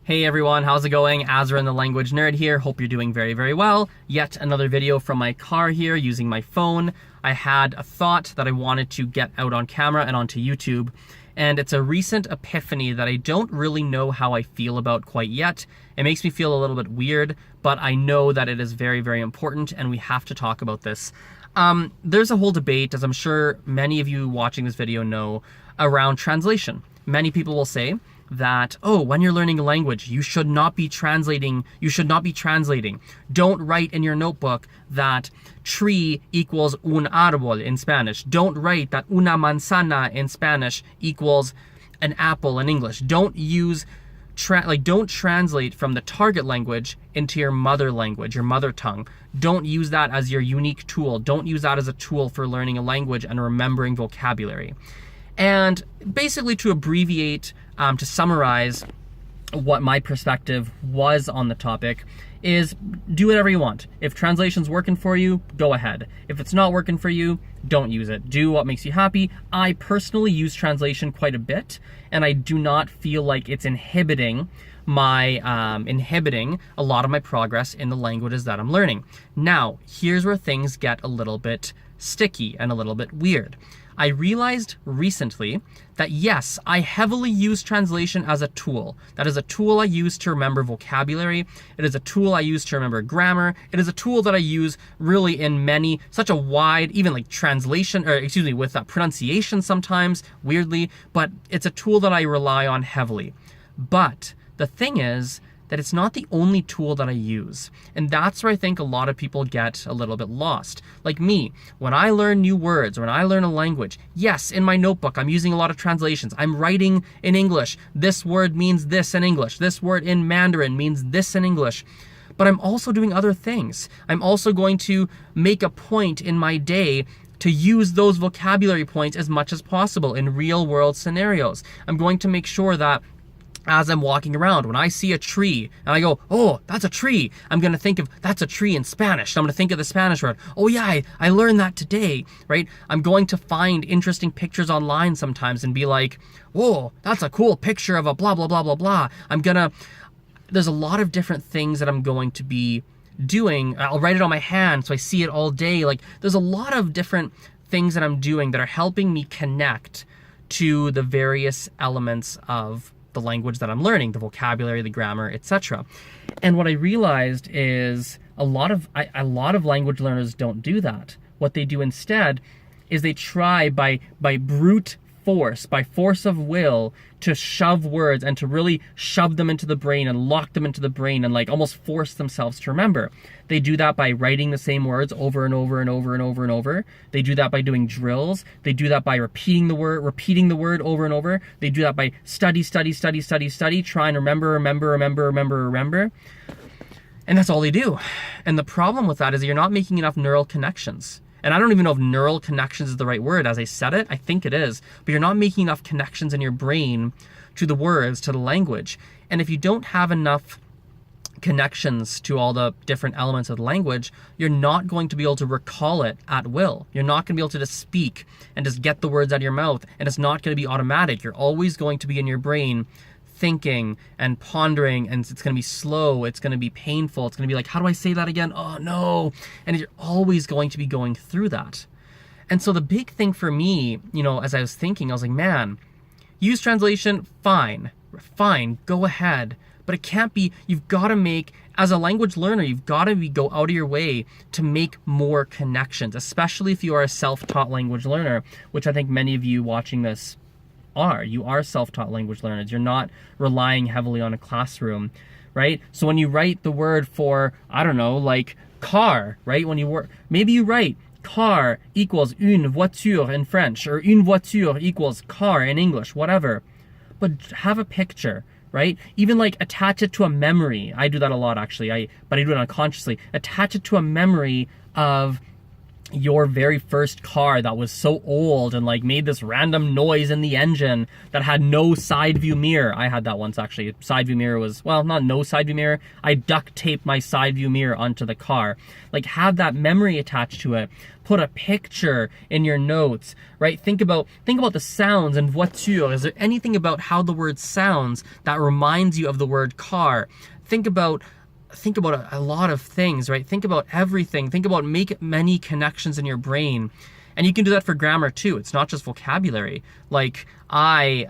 Hey everyone, how's it going? Azren the language nerd here. Hope you're doing very, very well. Yet another video from my car here using my phone. I had a thought that I wanted to get out on camera and onto YouTube. And it's a recent epiphany that I don't really know how I feel about quite yet. It makes me feel a little bit weird, but I know that it is very, very important and we have to talk about this. There's a whole debate, as I'm sure many of you watching this video know, around translation. Many people will say that, oh, when you're learning a language, you should not be translating. Don't write in your notebook that tree equals un árbol in Spanish. Don't write that una manzana in Spanish equals an apple in English. Don't use, don't translate from the target language into your mother language, your mother tongue. Don't use that as your unique tool. Don't use that as a tool for learning a language and remembering vocabulary. And basically, to abbreviate, to summarize what my perspective was on the topic, is do whatever you want. If translation's working for you, go ahead. If it's not working for you, don't use it. Do what makes you happy. I personally use translation quite a bit, and I do not feel like it's inhibiting a lot of my progress in the languages that I'm learning. Now, here's where things get a little bit sticky and a little bit weird. I realized recently that yes, I heavily use translation as a tool. That is a tool I use to remember vocabulary. It is a tool I use to remember grammar. It is a tool that I use really in such a wide, even like translation, or excuse me, with pronunciation sometimes, weirdly, but it's a tool that I rely on heavily. But the thing is that it's not the only tool that I use. And that's where I think a lot of people get a little bit lost. Like me, when I learn new words, or when I learn a language, yes, in my notebook, I'm using a lot of translations. I'm writing in English. This word means this in English. This word in Mandarin means this in English. But I'm also doing other things. I'm also going to make a point in my day to use those vocabulary points as much as possible in real world scenarios. I'm going to make sure that as I'm walking around, when I see a tree and I go, oh, that's a tree, I'm going to think of that's a tree in Spanish. I'm going to think of the Spanish word. Oh yeah, I learned that today, right? I'm going to find interesting pictures online sometimes and be like, whoa, that's a cool picture of a blah, blah, blah, blah, blah. There's a lot of different things that I'm going to be doing. I'll write it on my hand so I see it all day. Like, there's a lot of different things that I'm doing that are helping me connect to the various elements of the language that I'm learning, the vocabulary, the grammar, etc. And what I realized is a lot of language learners don't do that. What they do instead is they try by brute force, by force of will, to shove words and to really shove them into the brain and lock them into the brain and like almost force themselves to remember. They do that by writing the same words over and over and over and over and over. They do that by doing drills. They do that by repeating the word over and over. They do that by study, try and remember. And that's all they do. And the problem with that is you're not making enough neural connections. And I don't even know if neural connections is the right word as I said it. I think it is. But you're not making enough connections in your brain to the words, to the language. And if you don't have enough connections to all the different elements of the language, you're not going to be able to recall it at will. You're not going to be able to just speak and just get the words out of your mouth. And it's not going to be automatic. You're always going to be in your brain thinking and pondering, and it's going to be slow, it's going to be painful, it's going to be like, how do I say that again? Oh no. And you're always going to be going through that. And so the big thing for me, as I was thinking, I was like, man, use translation, fine, go ahead. But it can't be, you've got to make, as a language learner, you've got to go out of your way to make more connections, especially if you are a self-taught language learner, which I think many of you watching this you are self-taught language learners. You're not relying heavily on a classroom, right? So when you write the word for, I don't know, like car, right? Maybe you write car equals une voiture in French, or une voiture equals car in English, whatever. But have a picture, right? Even like attach it to a memory. I do that a lot actually, but I do it unconsciously. Attach it to a memory of your very first car that was so old and like made this random noise in the engine that had no side view mirror. I had that once actually. Side view mirror was, well, not no side view mirror. I duct taped my side view mirror onto the car. Like, have that memory attached to it. Put a picture in your notes, right? Think about the sounds and voiture. Is there anything about how the word sounds that reminds you of the word car? Think about a lot of things, right? Think about everything. Think about make many connections in your brain. And you can do that for grammar too. It's not just vocabulary. Like I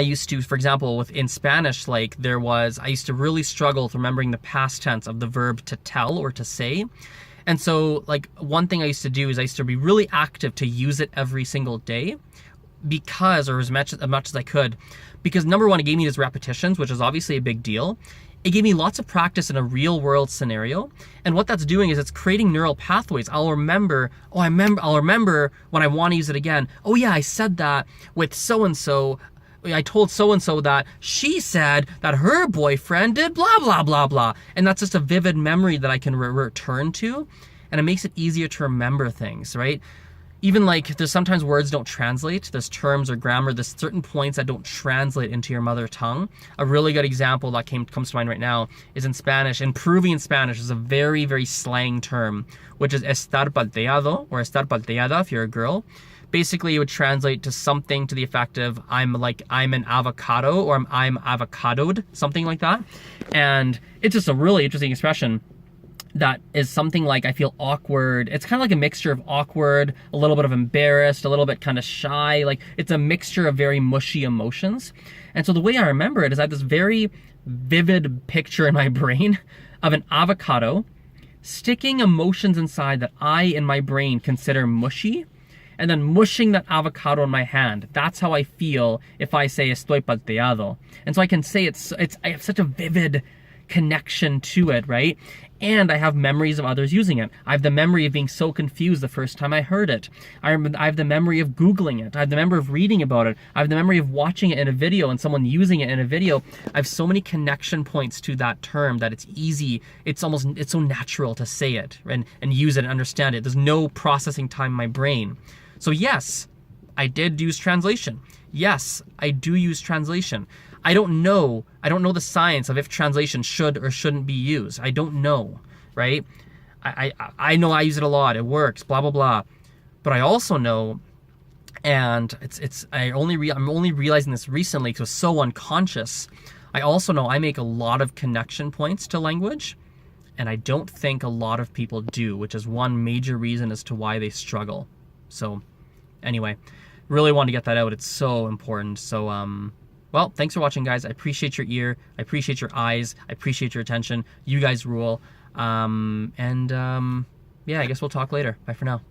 used to, for example, in Spanish, like I used to really struggle with remembering the past tense of the verb to tell or to say. And so like one thing I used to do is I used to be really active to use it every single day or as much as I could, because number one, it gave me these repetitions, which is obviously a big deal. It gave me lots of practice in a real world scenario. And what that's doing is it's creating neural pathways. I'll remember when I want to use it again. Oh yeah, I said that with so-and-so. I told so-and-so that she said that her boyfriend did blah, blah, blah, blah. And that's just a vivid memory that I can return to. And it makes it easier to remember things, right? Even like there's sometimes words don't translate. There's terms or grammar, there's certain points that don't translate into your mother tongue. A really good example that comes to mind right now is in Spanish. In Peruvian Spanish is a very, very slang term, which is estar palteado or estar palteada if you're a girl. Basically, it would translate to something to the effect of I'm an avocado or I'm avocadoed, something like that. And it's just a really interesting expression that is something like I feel awkward. It's kind of like a mixture of awkward, a little bit of embarrassed, a little bit kind of shy. Like it's a mixture of very mushy emotions. And so the way I remember it is I have this very vivid picture in my brain of an avocado sticking emotions inside that I in my brain consider mushy, and then mushing that avocado in my hand. That's how I feel if I say estoy palteado. And so I can say I have such a vivid connection to it, right? And I have memories of others using it. I have the memory of being so confused the first time I heard it. I have the memory of Googling it. I have the memory of reading about it. I have the memory of watching it in a video and someone using it in a video. I have so many connection points to that term that it's easy. It's so natural to say it and use it and understand it. There's no processing time in my brain. So yes, I did use translation. Yes, I do use translation. I don't know the science of if translation should or shouldn't be used. I don't know, right? I know I use it a lot. It works, blah, blah, blah. But I also know, and I'm only realizing this recently because it was so unconscious. I also know I make a lot of connection points to language, and I don't think a lot of people do, which is one major reason as to why they struggle. So anyway, really wanted to get that out. It's so important. So, well, thanks for watching, guys. I appreciate your ear. I appreciate your eyes. I appreciate your attention. You guys rule. Yeah, I guess we'll talk later. Bye for now.